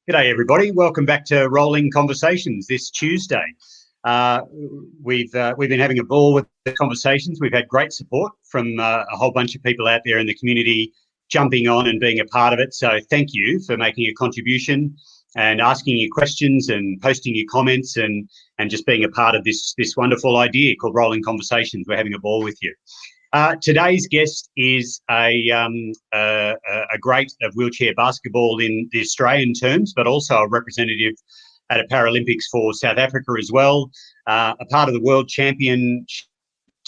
G'day, everybody. Welcome back to Rolling Conversations this Tuesday. We've been having a ball with the conversations. We've had great support from a whole bunch of people out there in the community jumping on and being a part of it. So thank you for making a contribution and asking your questions and posting your comments and just being a part of this wonderful idea called Rolling Conversations. We're having a ball with you. Today's guest is a great of wheelchair basketball in the Australian terms, but also a representative at a Paralympics for South Africa as well, a part of the world champion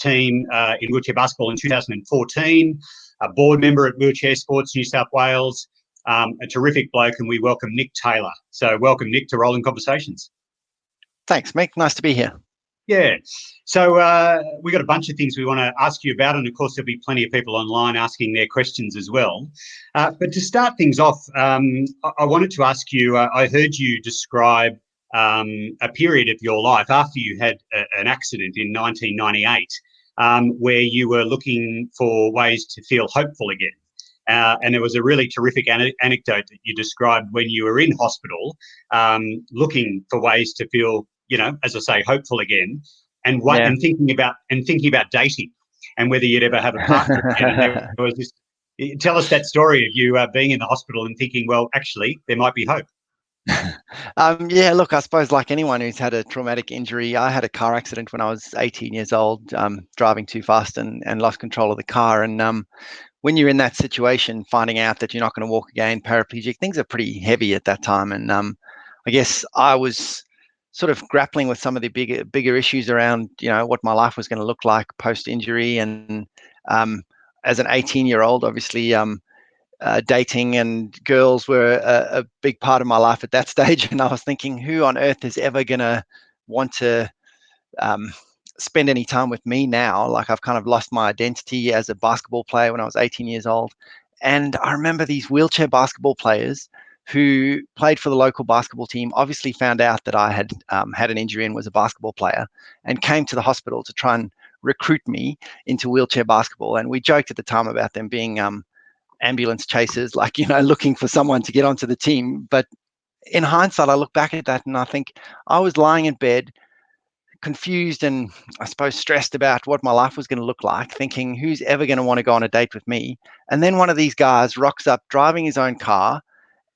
team in wheelchair basketball in 2014, a board member at Wheelchair Sports New South Wales, a terrific bloke, and we welcome Nick Taylor. So welcome, Nick, to Rolling Conversations. Thanks, Mick. Nice to be here. Yeah. So we got a bunch of things we want to ask you about, and of course there'll be plenty of people online asking their questions as well. But to start things off, I wanted to ask you, I heard you describe a period of your life after you had an accident in 1998 where you were looking for ways to feel hopeful again. And there was a really terrific anecdote that you described when you were in hospital, looking for ways to feel, as I say, hopeful again, and thinking about dating and whether you'd ever have a partner again. And there was this, tell us that story of you being in the hospital and thinking, well, actually, there might be hope. Yeah, look, I suppose like anyone who's had a traumatic injury, I had a car accident when I was 18 years old, driving too fast and lost control of the car. And when you're in that situation, finding out that you're not going to walk again, paraplegic, things are pretty heavy at that time. And I guess I was sort of grappling with some of the bigger issues around, what my life was going to look like post-injury. And as an 18-year-old, obviously, dating and girls were a big part of my life at that stage. And I was thinking, who on earth is ever going to want to spend any time with me now? Like, I've kind of lost my identity as a basketball player when I was 18 years old. And I remember these wheelchair basketball players who played for the local basketball team, obviously found out that I had had an injury and was a basketball player, and came to the hospital to try and recruit me into wheelchair basketball. And we joked at the time about them being ambulance chasers, like, looking for someone to get onto the team. But in hindsight, I look back at that and I think I was lying in bed, confused and I suppose stressed about what my life was going to look like, thinking, who's ever going to want to go on a date with me? And then one of these guys rocks up driving his own car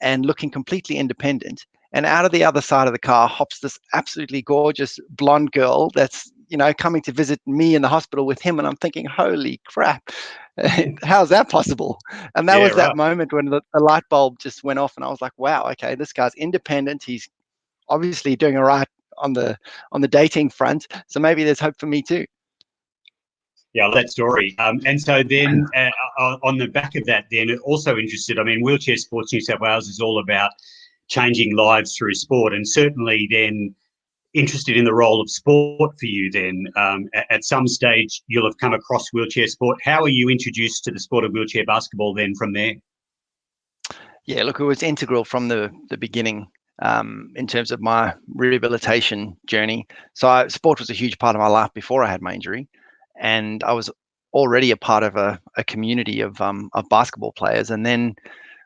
and looking completely independent. And out of the other side of the car hops this absolutely gorgeous blonde girl that's, coming to visit me in the hospital with him. And I'm thinking, holy crap, how's that possible? And that was that moment when the light bulb just went off and I was like, wow, okay, this guy's independent. He's obviously doing all right on the dating front. So maybe there's hope for me too. Yeah, that story. And so then on the back of that, then also interested, Wheelchair Sports New South Wales is all about changing lives through sport, and certainly then interested in the role of sport for you then. At some stage, you'll have come across wheelchair sport. How are you introduced to the sport of wheelchair basketball then from there? Yeah, look, it was integral from the beginning in terms of my rehabilitation journey. So sport was a huge part of my life before I had my injury. And I was already a part of a community of basketball players. And then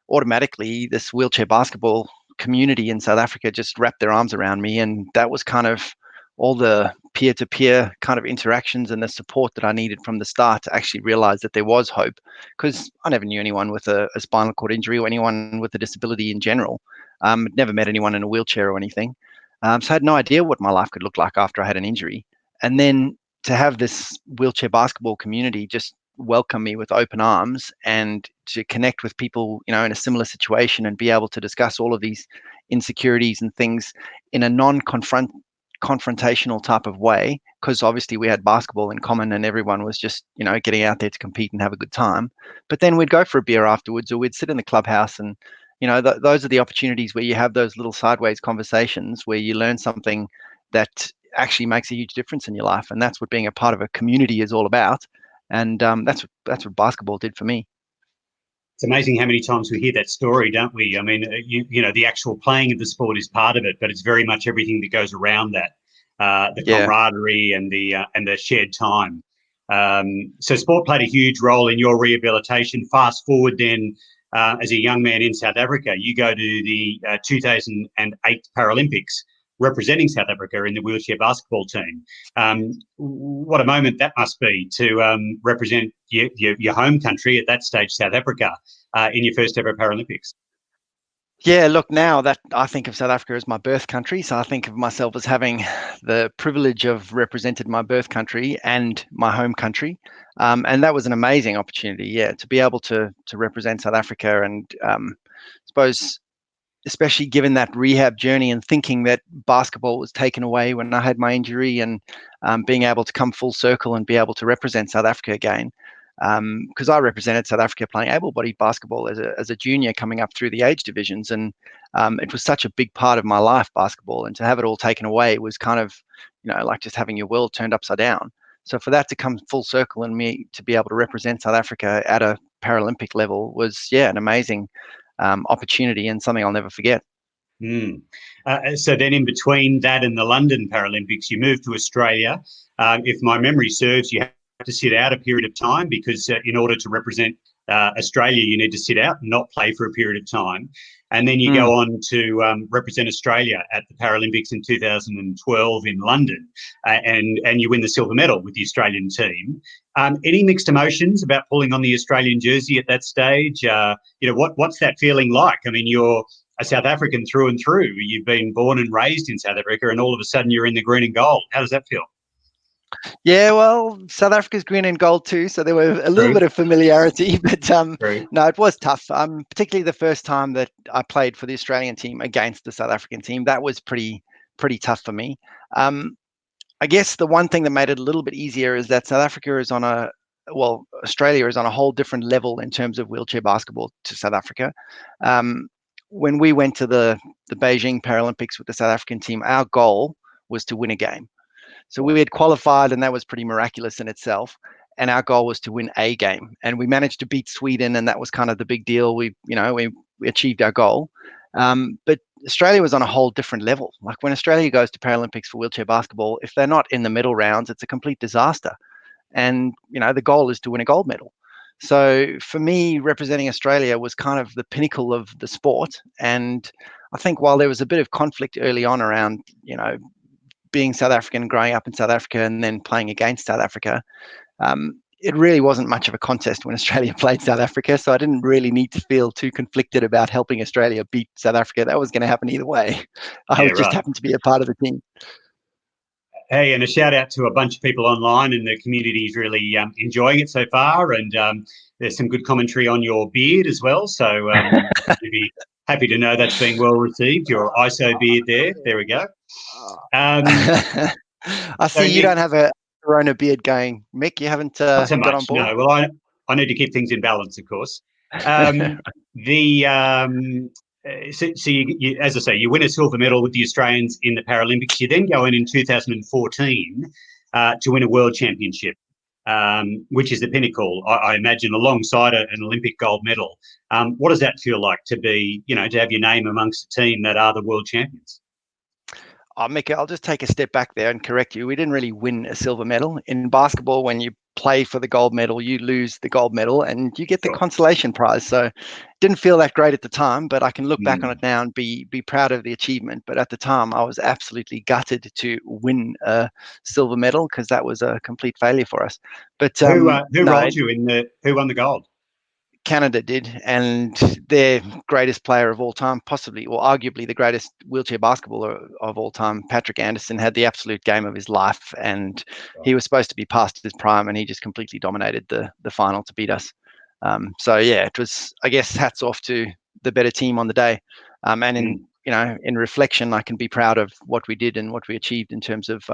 automatically this wheelchair basketball community in South Africa just wrapped their arms around me. And that was kind of all the peer-to-peer kind of interactions and the support that I needed from the start to actually realize that there was hope, because I never knew anyone with a spinal cord injury or anyone with a disability in general. Never met anyone in a wheelchair or anything. So I had no idea what my life could look like after I had an injury. And then to have this wheelchair basketball community just welcome me with open arms and to connect with people, in a similar situation and be able to discuss all of these insecurities and things in a non-confrontational type of way, because obviously we had basketball in common and everyone was just, getting out there to compete and have a good time. But then we'd go for a beer afterwards, or we'd sit in the clubhouse and, those are the opportunities where you have those little sideways conversations where you learn something that actually makes a huge difference in your life. And that's what being a part of a community is all about. And that's what basketball did for me. It's amazing how many times we hear that story, don't we? The actual playing of the sport is part of it, but it's very much everything that goes around that, the camaraderie and the shared time. So sport played a huge role in your rehabilitation. Fast forward then as a young man in South Africa. You go to the 2008 Paralympics, representing South Africa in the wheelchair basketball team. What a moment that must be to represent your home country at that stage, South Africa, in your first ever Paralympics. Yeah, look, now that I think of South Africa as my birth country, so I think of myself as having the privilege of represented my birth country and my home country. And that was an amazing opportunity, yeah, to be able to represent South Africa. And I suppose, especially given that rehab journey and thinking that basketball was taken away when I had my injury, and being able to come full circle and be able to represent South Africa again. Because I represented South Africa playing able-bodied basketball as a junior coming up through the age divisions, and it was such a big part of my life, basketball, and to have it all taken away was kind of, like just having your world turned upside down. So for that to come full circle and me to be able to represent South Africa at a Paralympic level was, yeah, an amazing opportunity and something I'll never forget. So then in between that and the London Paralympics, you moved to Australia. If my memory serves, you have to sit out a period of time because in order to represent Australia, you need to sit out and not play for a period of time. And then you go on to represent Australia at the Paralympics in 2012 in London, and you win the silver medal with the Australian team. Any mixed emotions about pulling on the Australian jersey at that stage? What's that feeling like? I mean, you're a South African through and through. You've been born and raised in South Africa, and all of a sudden you're in the green and gold. How does that feel? Yeah, well, South Africa's green and gold too, so there were a little bit of familiarity, but no, it was tough. Particularly the first time that I played for the Australian team against the South African team, that was pretty tough for me. I guess the one thing that made it a little bit easier is that Australia is on a whole different level in terms of wheelchair basketball to South Africa. When we went to the Beijing Paralympics with the South African team, our goal was to win a game. So we had qualified, and that was pretty miraculous in itself. And our goal was to win a game, and we managed to beat Sweden, and that was kind of the big deal. We achieved our goal. But Australia was on a whole different level. Like when Australia goes to Paralympics for wheelchair basketball, if they're not in the medal rounds, it's a complete disaster. And the goal is to win a gold medal. So for me, representing Australia was kind of the pinnacle of the sport. And I think while there was a bit of conflict early on around, being South African, growing up in South Africa, and then playing against South Africa, it really wasn't much of a contest when Australia played South Africa. So I didn't really need to feel too conflicted about helping Australia beat South Africa. That was going to happen either way. I just happened to be a part of the team. Hey, and a shout out to a bunch of people online, and the community is really enjoying it so far. And there's some good commentary on your beard as well. So you'd be happy to know that's been well received. Your ISO beard there. There we go. I see you don't have a Corona beard going, Mick. You haven't not so got on much. board? No, well, I need to keep things in balance, of course. So you, as I say, you win a silver medal with the Australians in the Paralympics. You then go in 2014 to win a world championship, which is the pinnacle, I imagine, alongside an Olympic gold medal. What does that feel like to be, to have your name amongst a team that are the world champions? Mick, I'll just take a step back there and correct you. We didn't really win a silver medal. In basketball, when you play for the gold medal, you lose the gold medal and you get the consolation prize. So it didn't feel that great at the time, but I can look back on it now and be proud of the achievement. But at the time, I was absolutely gutted to win a silver medal because that was a complete failure for us. But who rolled you in who won the gold? Canada did, and their greatest player of all time, possibly or arguably the greatest wheelchair basketballer of all time, Patrick Anderson, had the absolute game of his life, and he was supposed to be past his prime, and he just completely dominated the final to beat us. So yeah, it was, I guess, hats off to the better team on the day. And in reflection, I can be proud of what we did and what we achieved in terms of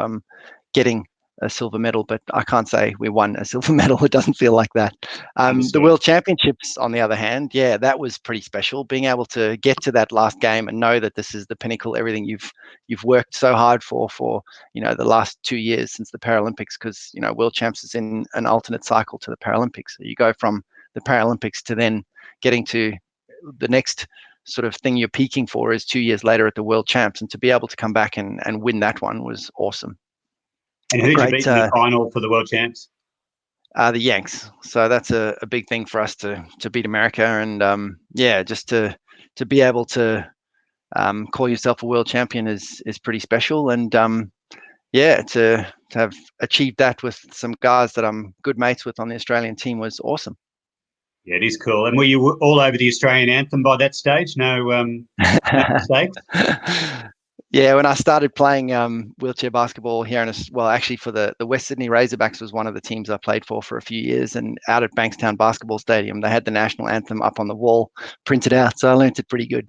getting a silver medal, but I can't say we won a silver medal. It doesn't feel like that. The World Championships, on the other hand, yeah, that was pretty special. Being able to get to that last game and know that this is the pinnacle, everything you've worked so hard for the last 2 years since the Paralympics, because World Champs is in an alternate cycle to the Paralympics. So you go from the Paralympics to then getting to the next sort of thing you're peaking for is 2 years later at the World Champs, and to be able to come back and win that one was awesome. And who did you beat in the final for the World Champs? The Yanks. So that's a big thing for us to beat America, and just to be able to call yourself a world champion is pretty special, and to have achieved that with some guys that I'm good mates with on the Australian team was awesome. Yeah, it is cool. And were you all over the Australian anthem by that stage? No, no mistakes? Yeah, when I started playing wheelchair basketball here actually for the West Sydney Razorbacks was one of the teams I played for a few years, and out at Bankstown Basketball Stadium, they had the national anthem up on the wall, printed out, so I learnt it pretty good.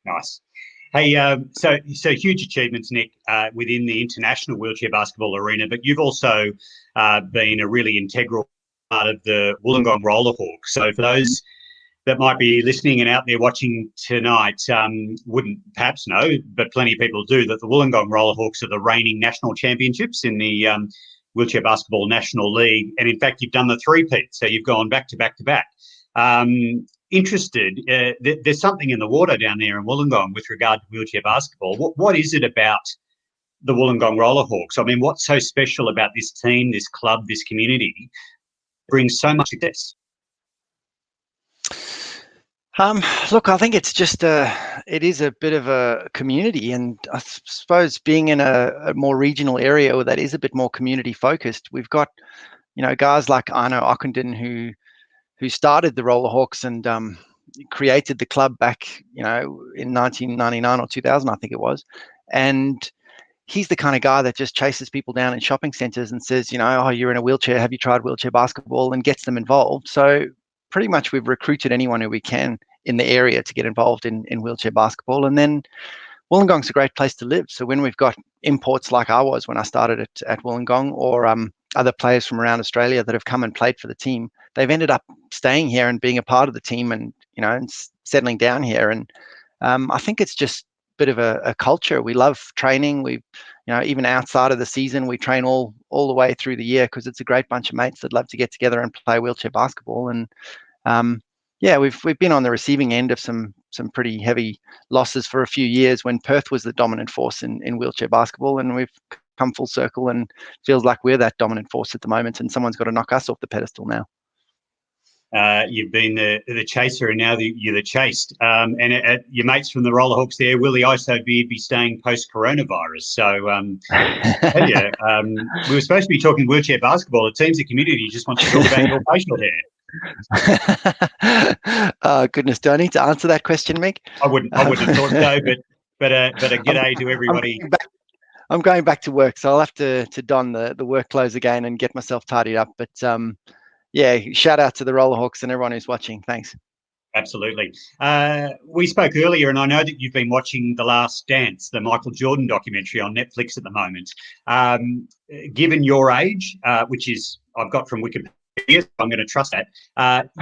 Nice. Hey, so huge achievements, Nick, within the international wheelchair basketball arena, but you've also been a really integral part of the Wollongong Roller Hawks. So for those that might be listening and out there watching tonight wouldn't perhaps know, but plenty of people do, that the Wollongong Roller Hawks are the reigning national championships in the Wheelchair Basketball National League. And in fact, you've done the three-peat, so you've gone back to back to back. Interested, there's something in the water down there in Wollongong with regard to wheelchair basketball. What is it about the Wollongong Roller Hawks? I mean, what's so special about this team, this club, this community brings so much success? Look, I think it's just it is a bit of a community, and I suppose being in a more regional area that is a bit more community focused, we've got, guys like Arno Ockenden who started the Roller Hawks and created the club back, in 1999 or 2000, I think it was, and he's the kind of guy that just chases people down in shopping centers and says, oh, you're in a wheelchair, have you tried wheelchair basketball, and gets them involved. So pretty much we've recruited anyone who we can in the area to get involved in wheelchair basketball. And then Wollongong's a great place to live. So when we've got imports like I was when I started at Wollongong, or other players from around Australia that have come and played for the team, they've ended up staying here and being a part of the team, and and settling down here. And I think it's just a bit of a culture. We love training. We, even outside of the season, we train all the way through the year because it's a great bunch of mates that love to get together and play wheelchair basketball. And we've been on the receiving end of some pretty heavy losses for a few years when Perth was the dominant force in wheelchair basketball, and we've come full circle and feels like we're that dominant force at the moment, and someone's got to knock us off the pedestal now. You've been the chaser, and now you're the chased. And your mates from the Roller Hawks there, will the ISO beard be staying post-coronavirus? So, we were supposed to be talking wheelchair basketball. It seems the community just wants to talk about your facial hair. Oh, goodness, do I need to answer that question, Mick? I wouldn't have thought so, but a g'day to everybody. I'm going back to work, so I'll have to don the work clothes again and get myself tidied up. But shout out to the Roller Hawks and everyone who's watching. Thanks. Absolutely. We spoke earlier, and I know that you've been watching The Last Dance, the Michael Jordan documentary on Netflix at the moment. Given your age, which is I've got from Wikipedia, I'm going to trust that,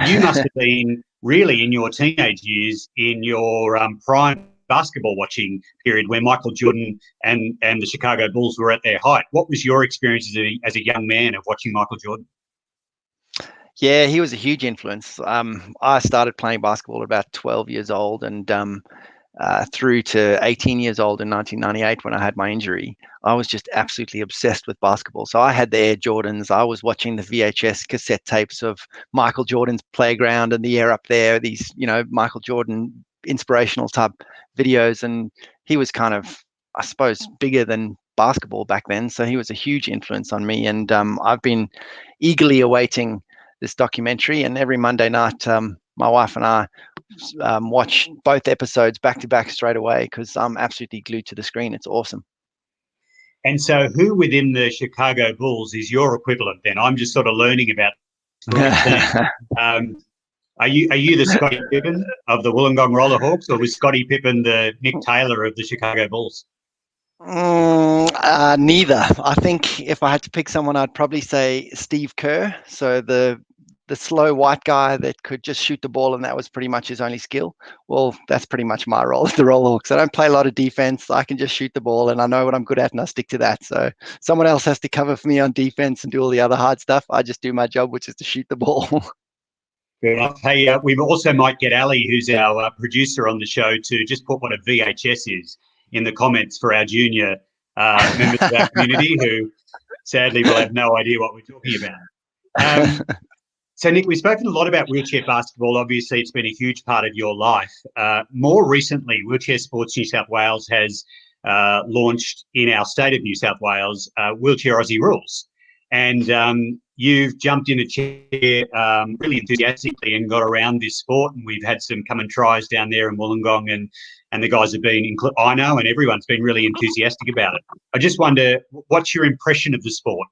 you must have been really in your teenage years in your prime basketball watching period where Michael Jordan and the Chicago Bulls were at their height. What was your experience as a young man of watching Michael Jordan? Yeah, he was a huge influence. I started playing basketball at about 12 years old, and through to 18 years old in 1998 when I had my injury, I was just absolutely obsessed with basketball. So I had the Air Jordans. I was watching the VHS cassette tapes of Michael Jordan's Playground and the Air Up There, these, Michael Jordan inspirational type videos. And he was kind of, I suppose, bigger than basketball back then. So he was a huge influence on me. And I've been eagerly awaiting this documentary, and every Monday night, my wife and I watch both episodes back to back straight away because I'm absolutely glued to the screen. It's awesome. And so who within the Chicago Bulls is your equivalent then? I'm just sort of learning about are you the Scottie Pippen of the Wollongong Roller Hawks, or was Scottie Pippen the Nick Taylor of the Chicago Bulls? Neither. I think if I had to pick someone, I'd probably say Steve Kerr. So the slow white guy that could just shoot the ball, and that was pretty much his only skill. Well, that's pretty much my role at the Roller Hawks. I don't play a lot of defense. I can just shoot the ball, and I know what I'm good at, and I stick to that. So someone else has to cover for me on defense and do all the other hard stuff. I just do my job, which is to shoot the ball. Good enough. Hey, we also might get Ali, who's our producer on the show, to just put what a VHS is in the comments for our junior members of our community who sadly will have no idea what we're talking about. So, Nick, we've spoken a lot about wheelchair basketball. Obviously, it's been a huge part of your life. More recently, Wheelchair Sports New South Wales has launched in our state of New South Wales Wheelchair Aussie Rules. And you've jumped in a chair really enthusiastically and got around this sport. And we've had some come and tries down there in Wollongong, and the guys have been, I know, and everyone's been really enthusiastic about it. I just wonder, what's your impression of the sport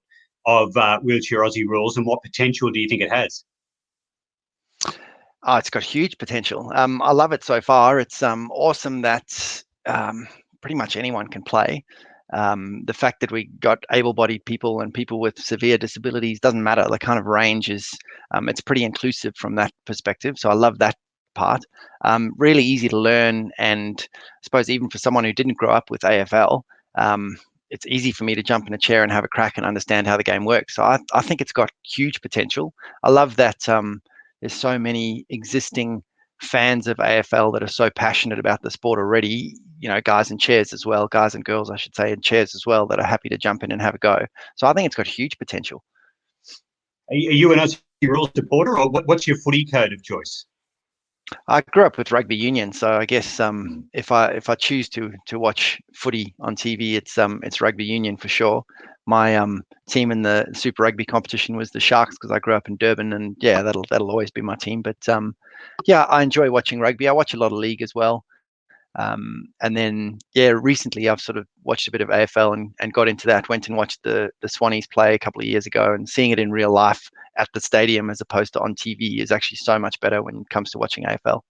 of Wheelchair Aussie Rules, and what potential do you think it has? Oh, it's got huge potential. I love it so far. It's awesome that pretty much anyone can play. The fact that we got able-bodied people and people with severe disabilities doesn't matter. The kind of range is, it's pretty inclusive from that perspective. So I love that part. Really easy to learn, and I suppose even for someone who didn't grow up with AFL, it's easy for me to jump in a chair and have a crack and understand how the game works. So I think it's got huge potential. I love that there's so many existing fans of AFL that are so passionate about the sport already, guys in chairs as well, guys and girls, I should say, in chairs as well, that are happy to jump in and have a go. So I think it's got huge potential. Are you an Aussie Rules supporter, or what's your footy code of choice? I grew up with rugby union, so I guess if I choose to watch footy on TV, it's rugby union for sure. My team in the Super Rugby competition was the Sharks because I grew up in Durban, and yeah, that'll always be my team. But yeah, I enjoy watching rugby. I watch a lot of league as well. And then yeah, recently I've sort of watched a bit of AFL and got into that. Went and watched the Swannies play a couple of years ago, and seeing it in real life at the stadium as opposed to on TV is actually so much better when it comes to watching AFL.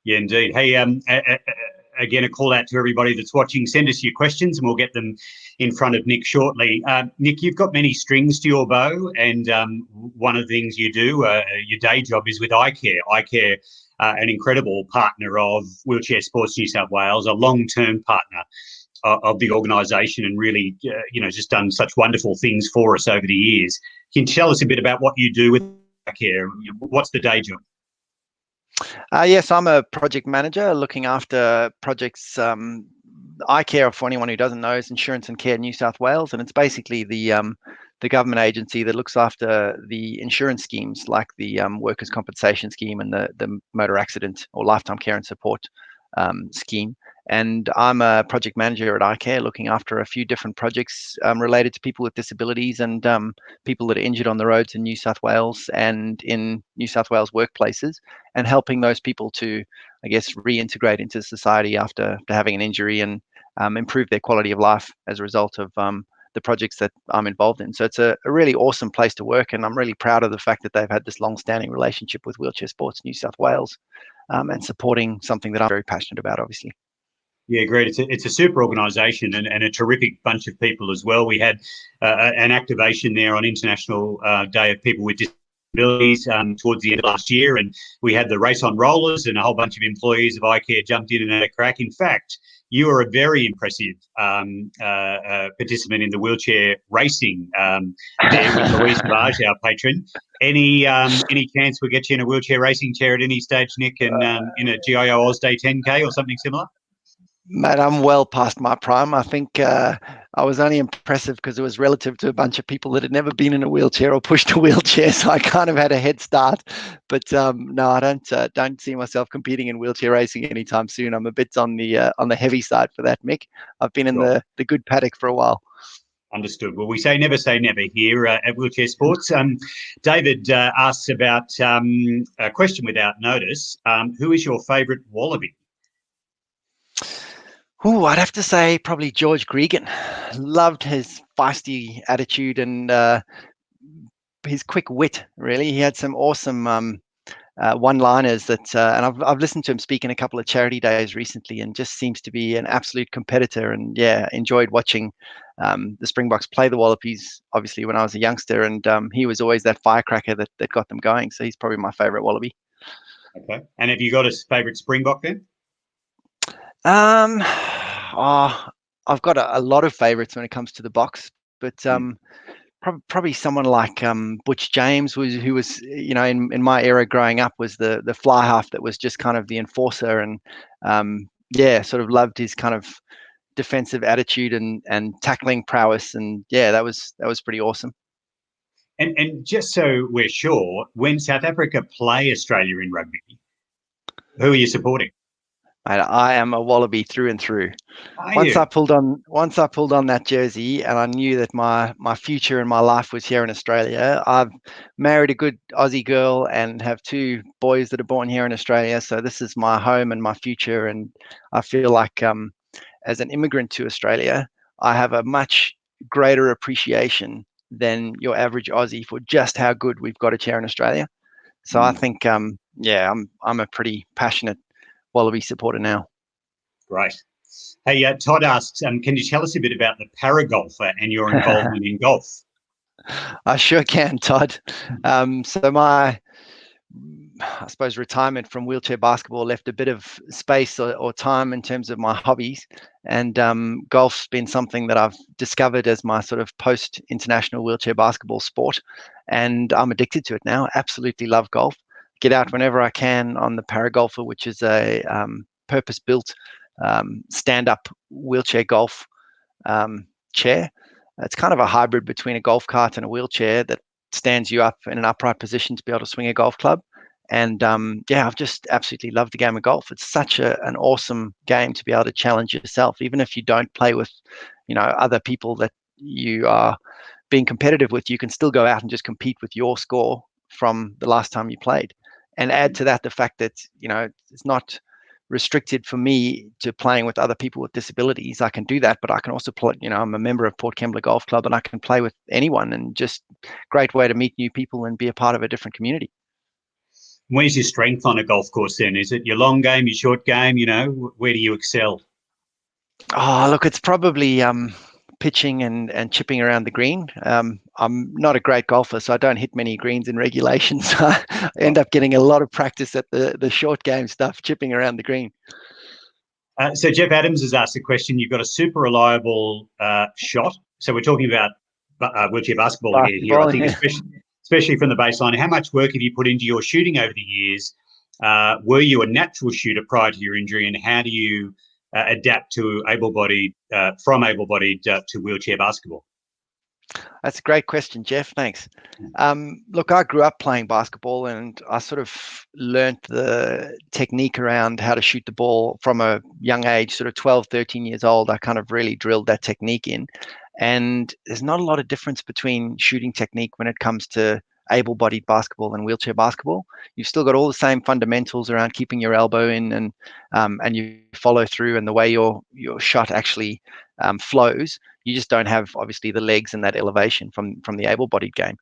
Yeah, indeed. Hey, again, a call out to everybody that's watching. Send us your questions and we'll get them in front of Nick shortly. Nick, you've got many strings to your bow, and one of the things you do, your day job, is with iCare. iCare, an incredible partner of Wheelchair Sports New South Wales, a long-term partner of the organisation, and really, just done such wonderful things for us over the years. Can you tell us a bit about what you do with iCare? What's the day job? Yes, I'm a project manager looking after projects. iCare, for anyone who doesn't know, is Insurance and Care New South Wales, and it's basically the government agency that looks after the insurance schemes like the workers' compensation scheme and the motor accident or lifetime care and support scheme. And I'm a project manager at iCare looking after a few different projects related to people with disabilities and people that are injured on the roads in New South Wales and in New South Wales workplaces, and helping those people to, I guess, reintegrate into society after having an injury and improve their quality of life as a result of the projects that I'm involved in. So it's a really awesome place to work, and I'm really proud of the fact that they've had this long-standing relationship with Wheelchair Sports New South Wales and supporting something that I'm very passionate about, obviously. Yeah, great. It's a super organisation and a terrific bunch of people as well. We had an activation there on International Day of People with Disabilities towards the end of last year, and we had the race on rollers, and a whole bunch of employees of iCare jumped in and had a crack. In fact, you were a very impressive participant in the wheelchair racing there with Louise Savage, our patron. Any chance we get you in a wheelchair racing chair at any stage, Nick, and in a GIO Oz Day 10K or something similar? Mate, I'm well past my prime. I think I was only impressive because it was relative to a bunch of people that had never been in a wheelchair or pushed a wheelchair, so I kind of had a head start. But no, I don't see myself competing in wheelchair racing anytime soon. I'm a bit on the heavy side for that, Mick. I've been in the good paddock for a while. Understood. Well, we say never here at Wheelchair Sports. David asks about a question without notice. Who is your favourite Wallaby? Oh, I'd have to say probably George Gregan. Loved his feisty attitude and his quick wit. Really, he had some awesome one-liners that, and I've listened to him speak in a couple of charity days recently, and just seems to be an absolute competitor. And yeah, enjoyed watching the Springboks play the Wallabies. Obviously, when I was a youngster, and he was always that firecracker that got them going. So he's probably my favourite Wallaby. Okay. And have you got a favourite Springbok then? Oh, I've got a lot of favourites when it comes to the box, but probably someone like Butch James, who was in my era growing up, was the fly half that was just kind of the enforcer, and yeah, sort of loved his kind of defensive attitude and tackling prowess, and yeah, that was pretty awesome. And just so we're sure, when South Africa play Australia in rugby, who are you supporting? I am a Wallaby through and through. Are Once you? I pulled on that jersey, and I knew that my future and my life was here in Australia. I've married a good Aussie girl and have two boys that are born here in Australia. So this is my home and my future. And I feel like as an immigrant to Australia, I have a much greater appreciation than your average Aussie for just how good we've got it here in Australia. So I think yeah, I'm a pretty passionate Wallaby supporter now. Great. Hey, Todd asks, can you tell us a bit about the paragolfer and your involvement in golf? I sure can, Todd. So my, I suppose, retirement from wheelchair basketball left a bit of space or time in terms of my hobbies, and golf's been something that I've discovered as my sort of post-international wheelchair basketball sport, and I'm addicted to it now. Absolutely love golf. Get out whenever I can on the Paragolfer, which is a purpose-built stand-up wheelchair golf chair. It's kind of a hybrid between a golf cart and a wheelchair that stands you up in an upright position to be able to swing a golf club. And yeah, I've just absolutely loved the game of golf. It's such an awesome game to be able to challenge yourself, even if you don't play with, other people that you are being competitive with. You can still go out and just compete with your score from the last time you played, and add to that the fact that it's not restricted for me to playing with other people with disabilities. I can do that, but I can also play, I'm a member of Port Kembla Golf Club, and I can play with anyone, and just great way to meet new people and be a part of a different community. Where's your strength on a golf course then? Is it your long game, your short game? Where do you excel? Oh, look, it's probably pitching and chipping around the green. I'm not a great golfer, so I don't hit many greens in regulation. So I end up getting a lot of practice at the short game stuff, chipping around the green. So Jeff Adams has asked a question. You've got a super reliable shot. So we're talking about wheelchair basketball here, I Basketball, think, yeah. especially from the baseline. How much work have you put into your shooting over the years? Were you a natural shooter prior to your injury, and how do you adapt to from able-bodied to wheelchair basketball? That's a great question, Jeff. Thanks. Look, I grew up playing basketball, and I sort of learnt the technique around how to shoot the ball from a young age, sort of 12, 13 years old. I kind of really drilled that technique in. And there's not a lot of difference between shooting technique when it comes to able-bodied basketball and wheelchair basketball. You've still got all the same fundamentals around keeping your elbow in, and you follow through, and the way your shot actually flows. You just don't have obviously the legs and that elevation from the able-bodied game.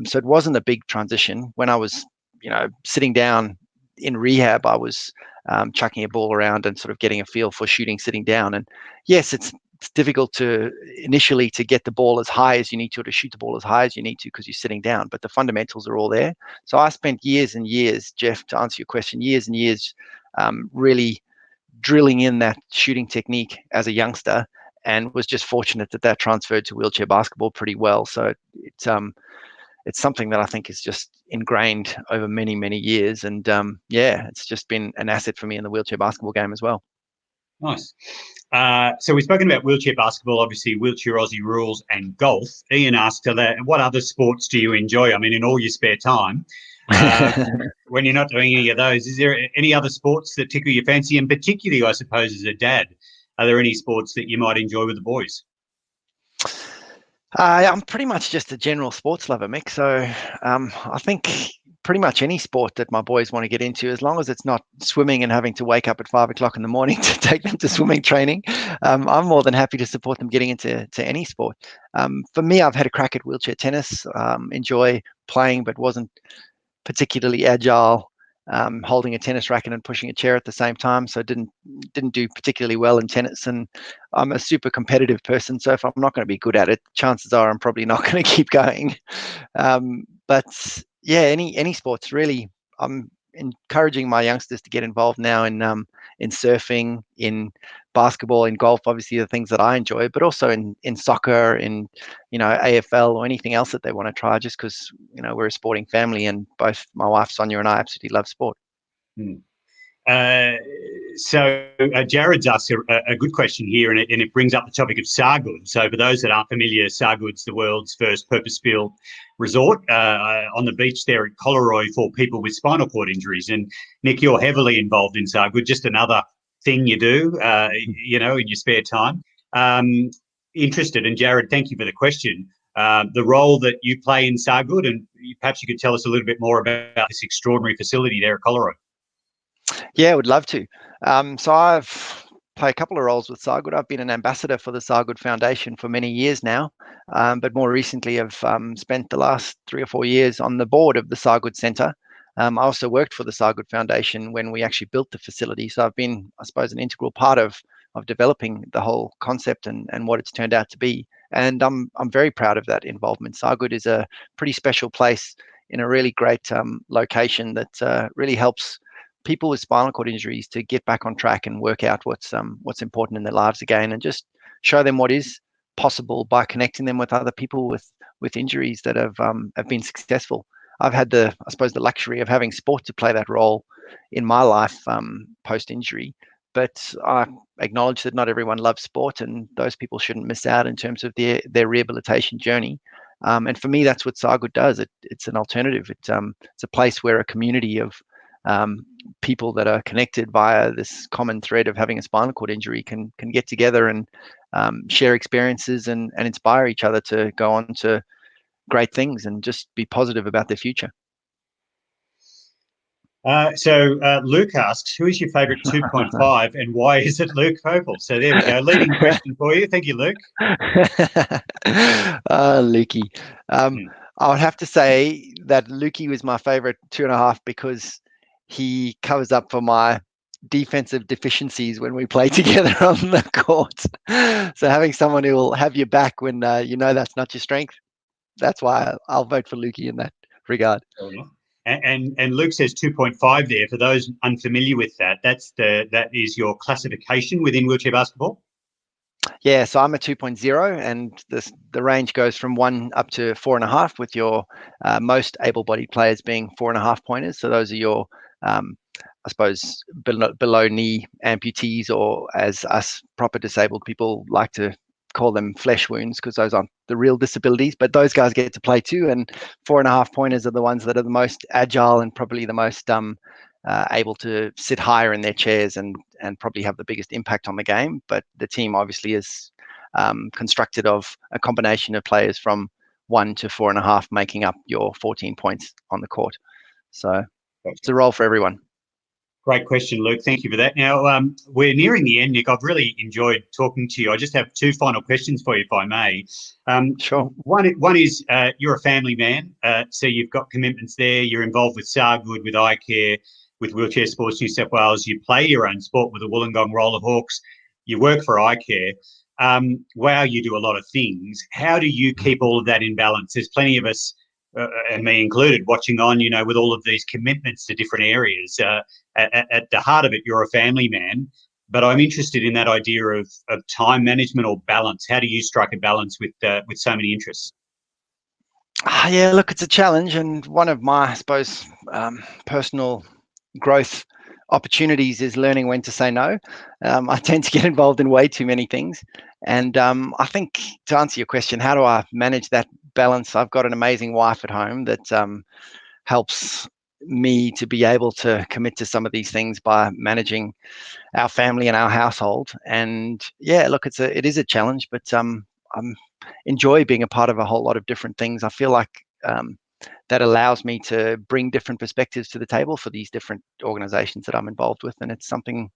So it wasn't a big transition. When I was, sitting down in rehab, I was chucking a ball around and sort of getting a feel for shooting sitting down. And yes, it's difficult to initially to get the ball as high as you need to shoot the ball as high as you need to because you're sitting down, but the fundamentals are all there. So I spent years and years, Jeff, to answer your question, years and years really drilling in that shooting technique as a youngster, and was just fortunate that transferred to wheelchair basketball pretty well. So it's something that I think is just ingrained over many, many years. And yeah, it's just been an asset for me in the wheelchair basketball game as well. Nice. So we've spoken about wheelchair basketball, obviously wheelchair Aussie rules and golf. Ian asked, what other sports do you enjoy? I mean, in all your spare time, when you're not doing any of those, is there any other sports that tickle your fancy? And particularly, I suppose, as a dad, are there any sports that you might enjoy with the boys? I'm pretty much just a general sports lover, Mick. So I think pretty much any sport that my boys want to get into, as long as it's not swimming and having to wake up at 5 o'clock in the morning to take them to swimming training, I'm more than happy to support them getting into any sport. For me, I've had a crack at wheelchair tennis. Enjoy playing, but wasn't particularly agile, holding a tennis racket and pushing a chair at the same time. So didn't do particularly well in tennis. And I'm a super competitive person, so if I'm not going to be good at it, chances are I'm probably not going to keep going. But yeah, any sports really. I'm encouraging my youngsters to get involved now in surfing, in basketball, in golf, obviously the things that I enjoy, but also in soccer, in AFL or anything else that they want to try, just because we're a sporting family, and both my wife Sonia and I absolutely love sport. Hmm. Uh, So Jared's asked a good question here, and it brings up the topic of Sargood. So for those that aren't familiar, Sargood's the world's first purpose-built resort on the beach there at Collaroy for people with spinal cord injuries. And Nick, you're heavily involved in Sargood, just another thing you do, in your spare time. Interested, and Jared, thank you for the question. The role that you play in Sargood, and perhaps you could tell us a little bit more about this extraordinary facility there at Collaroy. Yeah, I would love to. So I've played a couple of roles with Sargood. I've been an ambassador for the Sargood Foundation for many years now, but more recently I've spent the last 3 or 4 years on the board of the Sargood Centre. I also worked for the Sargood Foundation when we actually built the facility. So I've been, I suppose, an integral part of developing the whole concept and what it's turned out to be. And I'm very proud of that involvement. Sargood is a pretty special place in a really great location that really helps people with spinal cord injuries to get back on track and work out what's important in their lives again, and just show them what is possible by connecting them with other people with injuries that have been successful. I've had the luxury of having sport to play that role in my life post injury, but I acknowledge that not everyone loves sport, and those people shouldn't miss out in terms of their rehabilitation journey. And for me, that's what Sargood does. It's an alternative. It's a place where a community of people that are connected via this common thread of having a spinal cord injury can get together and share experiences and inspire each other to go on to great things and just be positive about their future. So Luke asks, who is your favourite 2.5 and why is it Luke Popel? So there we go. Leading question for you. Thank you, Luke. Lukey. I would have to say that Lukey was my favourite 2.5 because he covers up for my defensive deficiencies when we play together on the court. So having someone who will have your back when that's not your strength, that's why I'll vote for Lukey in that regard. And Luke says 2.5 there. For those unfamiliar with that, that is your classification within wheelchair basketball? Yeah, so I'm a 2.0, and the range goes from 1 up to 4.5, with your most able-bodied players being 4.5 pointers. So those are your, I suppose, below knee amputees, or as us proper disabled people like to call them, flesh wounds, because those aren't the real disabilities. But those guys get to play too, and 4.5 pointers are the ones that are the most agile and probably the most able to sit higher in their chairs and probably have the biggest impact on the game. But the team obviously is constructed of a combination of players from 1 to 4.5, making up your 14 points on the court. So it's a role for everyone. Great question, Luke. Thank you for that. Now, we're nearing the end, Nick. I've really enjoyed talking to you. I just have 2 final questions for you, if I may. Sure. One is you're a family man, so you've got commitments there. You're involved with Sargood, with iCare, with Wheelchair Sports New South Wales. You play your own sport with the Wollongong Roller Hawks. You work for iCare. Wow, you do a lot of things. How do you keep all of that in balance? There's plenty of us, and me included, watching on, with all of these commitments to different areas. At the heart of it, you're a family man, but I'm interested in that idea of time management or balance. How do you strike a balance with so many interests? Yeah, look, it's a challenge, and one of my, I suppose, personal growth opportunities is learning when to say no. I tend to get involved in way too many things, and I think, to answer your question, how do I manage that balance? I've got an amazing wife at home that helps me to be able to commit to some of these things by managing our family and our household. And yeah, look, it is a challenge, but I'm enjoy being a part of a whole lot of different things. I feel like that allows me to bring different perspectives to the table for these different organizations that I'm involved with, and it's something,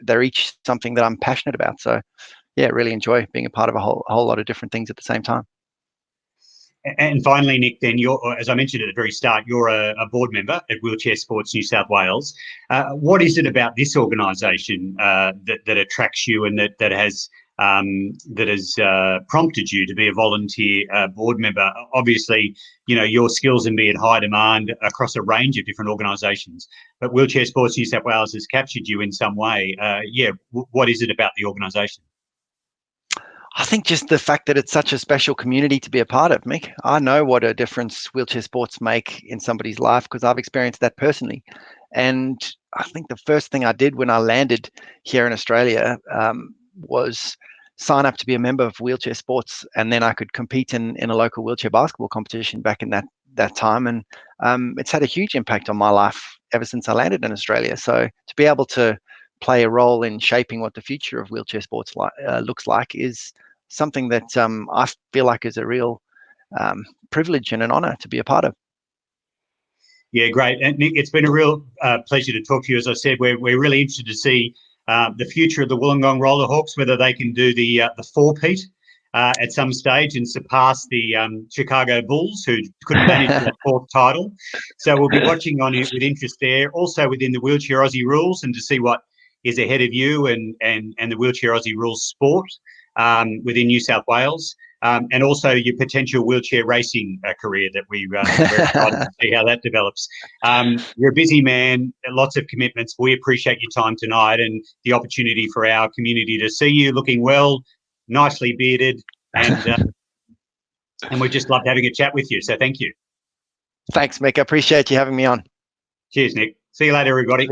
they're each something that I'm passionate about. So yeah, really enjoy being a part of a whole lot of different things at the same time. And finally, Nick, then as I mentioned at the very start, you're a board member at Wheelchair Sports New South Wales. What is it about this organisation that attracts you and that has prompted you to be a volunteer board member? Obviously, your skills and be in high demand across a range of different organisations, but Wheelchair Sports New South Wales has captured you in some way. What is it about the organisation? I think just the fact that it's such a special community to be a part of, Mick. I know what a difference wheelchair sports make in somebody's life because I've experienced that personally. And I think the first thing I did when I landed here in Australia was sign up to be a member of Wheelchair Sports, and then I could compete in a local wheelchair basketball competition back in that time. And it's had a huge impact on my life ever since I landed in Australia. So to be able to play a role in shaping what the future of wheelchair sports looks like is something that I feel like is a real privilege and an honour to be a part of. Yeah, great. And Nick, it's been a real pleasure to talk to you. As I said, we're really interested to see the future of the Wollongong Roller Hawks, whether they can do the four-peat at some stage and surpass the Chicago Bulls, who couldn't manage that fourth title. So we'll be watching on it with interest there. Also within the Wheelchair Aussie rules, and to see what is ahead of you and the Wheelchair Aussie rules sport within New South Wales. And also your potential wheelchair racing career that we're excited to see how that develops. You're a busy man, lots of commitments. We appreciate your time tonight and the opportunity for our community to see you looking well, nicely bearded, and we just loved having a chat with you. So thank you. Thanks, Mick. I appreciate you having me on. Cheers, Nick. See you later, everybody.